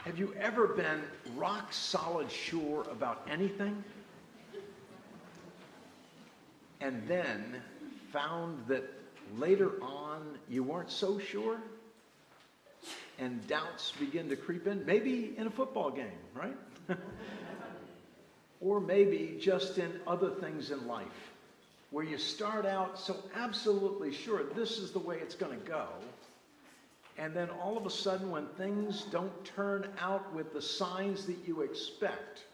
Have you ever been rock solid sure about anything and then found that later on you weren't so sure and doubts begin to creep in? Maybe in a football game, right? Or maybe just in other things in life where you start out so absolutely sure this is the way it's going to go. And then all of a sudden, when things don't turn out with the signs that you expect,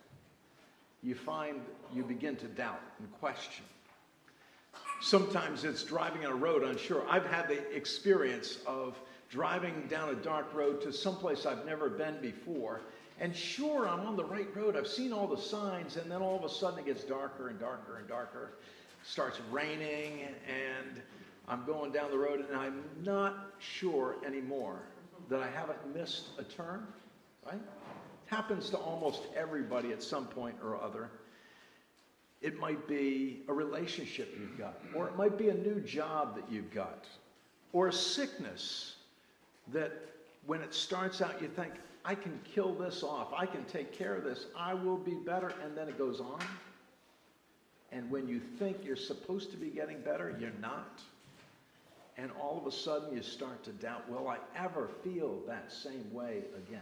you find you begin to doubt and question. Sometimes it's driving on a road unsure. I've had the experience of driving down a dark road to someplace I've never been before. And sure, I'm on the right road. I've seen all the signs, and then all of a sudden it gets darker and darker and darker. It starts raining, and I'm going down the road, and I'm not sure anymore that I haven't missed a turn, right? It happens to almost everybody at some point or other. It might be a relationship you've got, or it might be a new job that you've got, or a sickness that when it starts out you think, I can kill this off, I can take care of this, I will be better, and then it goes on. And when you think you're supposed to be getting better, you're not. And all of a sudden you start to doubt, will I ever feel that same way again?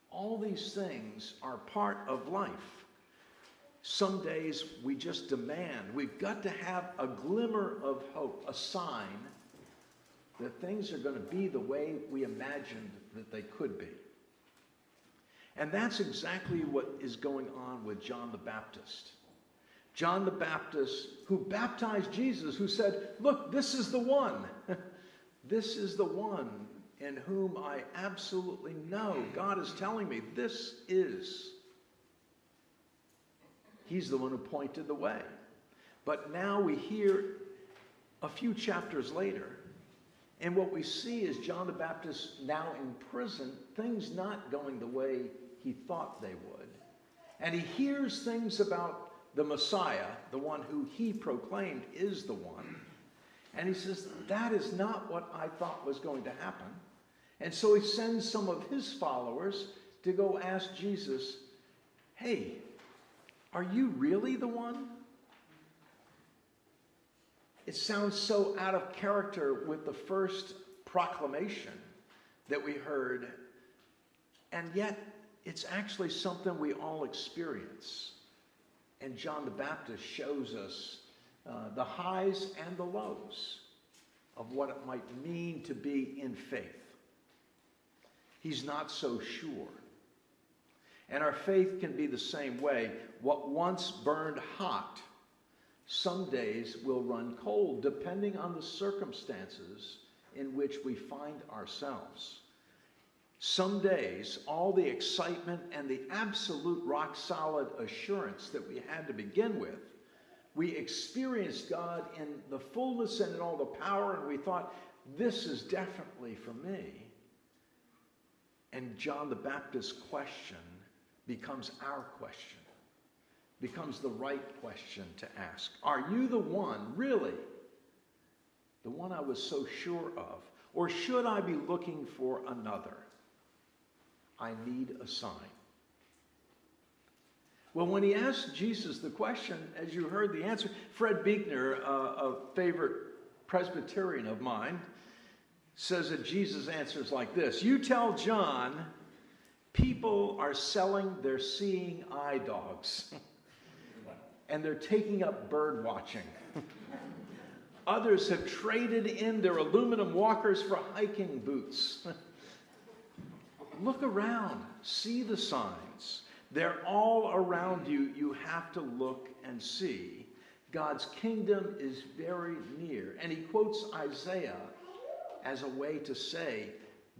All these things are part of life. Some days we just demand, we've got to have a glimmer of hope, a sign that things are going to be the way we imagined that they could be. And that's exactly what is going on with John the Baptist. John the Baptist, who baptized Jesus, who said, look, this is the one. This is the one in whom I absolutely know. God is telling me this is. He's the one who pointed the way. But now we hear a few chapters later, and what we see is John the Baptist now in prison, things not going the way he thought they would. And he hears things about the Messiah, the one who he proclaimed is the one. And he says, that is not what I thought was going to happen. And so he sends some of his followers to go ask Jesus, hey, are you really the one? It sounds so out of character with the first proclamation that we heard, and yet it's actually something we all experience. And John the Baptist shows us the highs and the lows of what it might mean to be in faith. He's not so sure. And our faith can be the same way. What once burned hot, some days will run cold, depending on the circumstances in which we find ourselves. Some days, all the excitement and the absolute rock-solid assurance that we had to begin with, we experienced God in the fullness and in all the power, and we thought, this is definitely for me. And John the Baptist's question becomes our question, becomes the right question to ask. Are you the one, really, the one I was so sure of? Or should I be looking for another? I need a sign. Well, when he asked Jesus the question, as you heard the answer, Fred Buechner, a favorite Presbyterian of mine, says that Jesus answers like this. You tell John, people are selling their seeing eye dogs, and they're taking up bird watching. Others have traded in their aluminum walkers for hiking boots. Look around, see the signs. They're all around you. You have to look and see. God's kingdom is very near. And he quotes Isaiah as a way to say,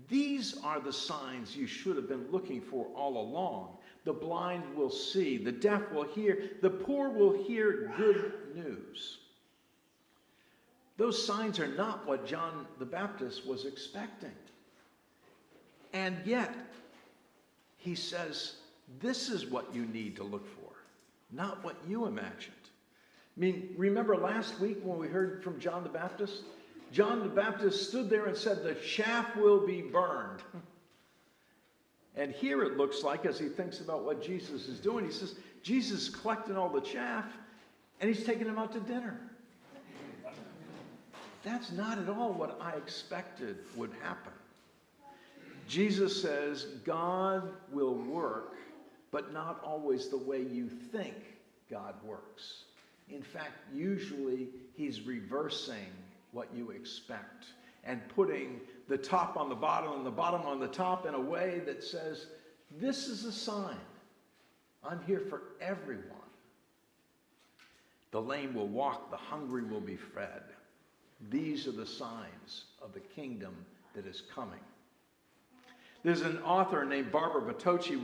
these are the signs you should have been looking for all along. The blind will see, the deaf will hear, the poor will hear good news. Those signs are not what John the Baptist was expecting. And yet, he says, this is what you need to look for, not what you imagined. I mean, remember last week when we heard from John the Baptist? John the Baptist stood there and said, the chaff will be burned. And here it looks like, as he thinks about what Jesus is doing, he says, Jesus is collecting all the chaff, and he's taking them out to dinner. That's not at all what I expected would happen. Jesus says, God will work, but not always the way you think God works. In fact, usually he's reversing what you expect and putting the top on the bottom and the bottom on the top in a way that says, this is a sign. I'm here for everyone. The lame will walk, the hungry will be fed. These are the signs of the kingdom that is coming. There's an author named Barbara Batocci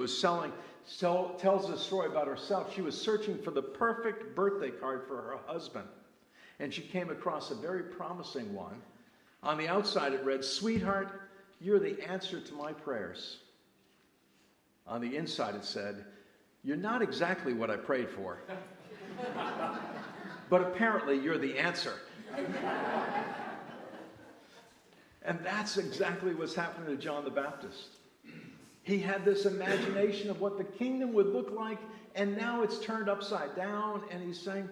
tells a story about herself. She was searching for the perfect birthday card for her husband, and she came across a very promising one. On the outside it read, "Sweetheart, you're the answer to my prayers." On the inside it said, "You're not exactly what I prayed for, but apparently you're the answer." And that's exactly what's happening to John the Baptist. He had this imagination of what the kingdom would look like, and now it's turned upside down, and he's saying,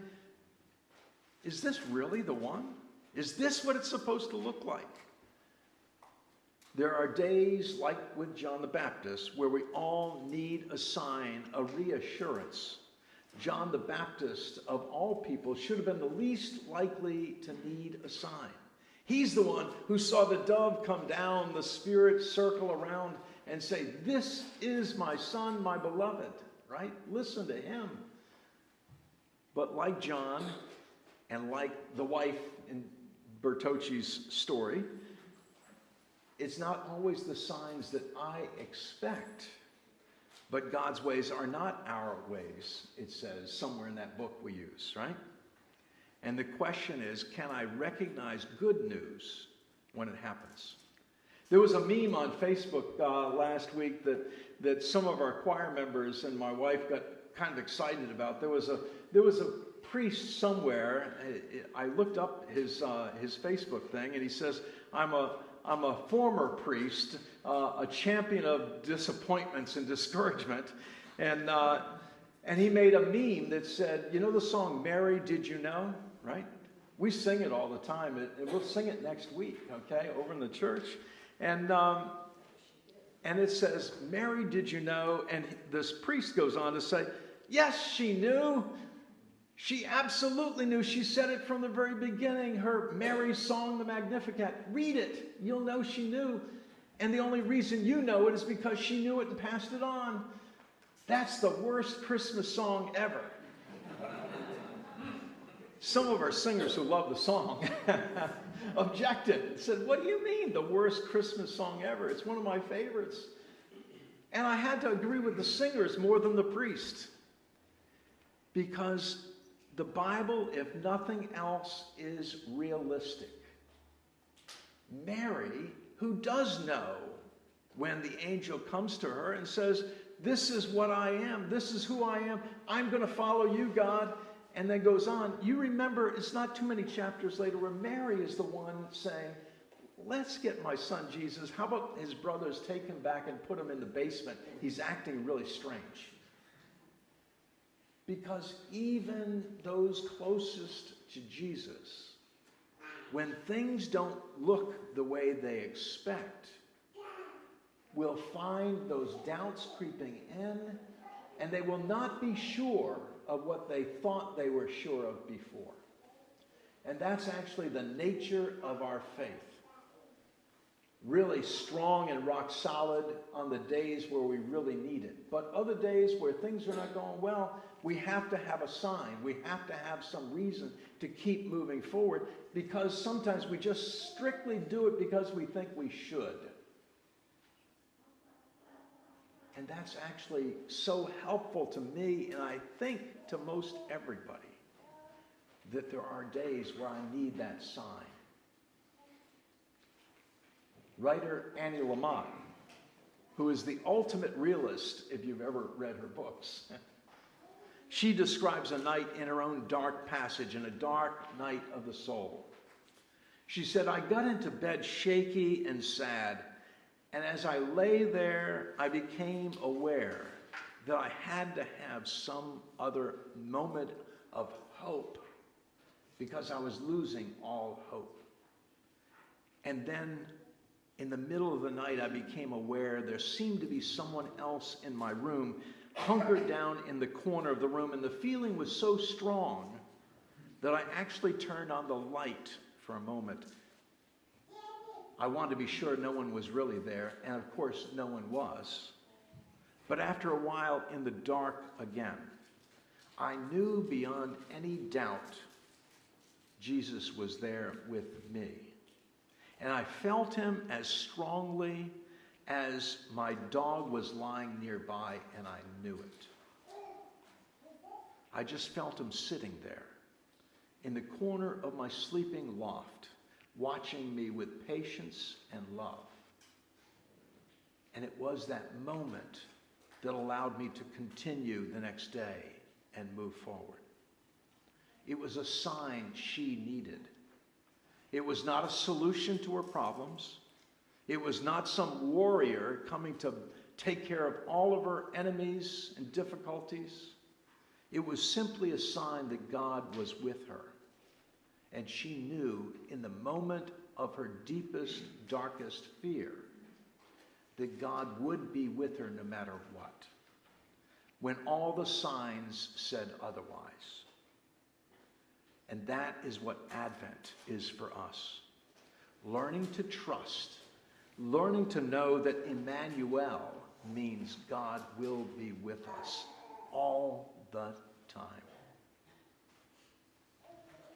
is this really the one? Is this what it's supposed to look like? There are days like with John the Baptist where we all need a sign, a reassurance. John the Baptist, of all people, should have been the least likely to need a sign. He's the one who saw the dove come down, the Spirit circle around and say, "This is my son, my beloved," right? Listen to him. But like John, and like the wife in Bertocci's story, it's not always the signs that I expect. But God's ways are not our ways, it says somewhere in that book we use, right? And the question is, can I recognize good news when it happens? There was a meme on Facebook last week that some of our choir members and my wife got kind of excited about. There was a priest somewhere. I looked up his Facebook thing, and he says, I'm a former priest, a champion of disappointments and discouragement. And he made a meme that said, you know the song, "Mary, Did You Know?" Right? We sing it all the time, and we'll sing it next week, okay, over in the church. And it says, "Mary, did you know?" And this priest goes on to say, yes, she knew. She absolutely knew. She said it from the very beginning. Her Mary's song, the Magnificat. Read it. You'll know she knew. And the only reason you know it is because she knew it and passed it on. That's the worst Christmas song ever. Some of our singers who love the song objected, said, "What do you mean the worst Christmas song ever? It's one of my favorites." And I had to agree with the singers more than the priest. Because the Bible, if nothing else, is realistic. Mary, who does know when the angel comes to her and says, "This is what I am. This is who I am. I'm going to follow you, God." And then goes on. You remember, it's not too many chapters later where Mary is the one saying, "Let's get my son Jesus. How about his brothers take him back and put him in the basement? He's acting really strange." Because even those closest to Jesus, when things don't look the way they expect, will find those doubts creeping in, and they will not be sure of what they thought they were sure of before. And that's actually the nature of our faith. Really strong and rock solid on the days where we really need it. But other days where things are not going well, we have to have a sign. We have to have some reason to keep moving forward, because sometimes we just strictly do it because we think we should. And that's actually so helpful to me, and I think to most everybody, that there are days where I need that sign. Writer Annie Lamott, who is the ultimate realist if you've ever read her books, she describes a night in her own dark passage, in a dark night of the soul. She said, "I got into bed shaky and sad, And as I lay there, I became aware that I had to have some other moment of hope because I was losing all hope. And then in the middle of the night, I became aware there seemed to be someone else in my room, hunkered down in the corner of the room, and the feeling was so strong that I actually turned on the light for a moment. I wanted to be sure no one was really there, and of course no one was. But after a while, in the dark again, I knew beyond any doubt Jesus was there with me. And I felt him as strongly as my dog was lying nearby, and I knew it. I just felt him sitting there in the corner of my sleeping loft, watching me with patience and love. And it was that moment that allowed me to continue the next day and move forward. It was a sign she needed. It was not a solution to her problems. It was not some warrior coming to take care of all of her enemies and difficulties. It was simply a sign that God was with her. And she knew in the moment of her deepest, darkest fear that God would be with her no matter what, when all the signs said otherwise. And that is what Advent is for us. Learning to trust, learning to know that Emmanuel means God will be with us all the time.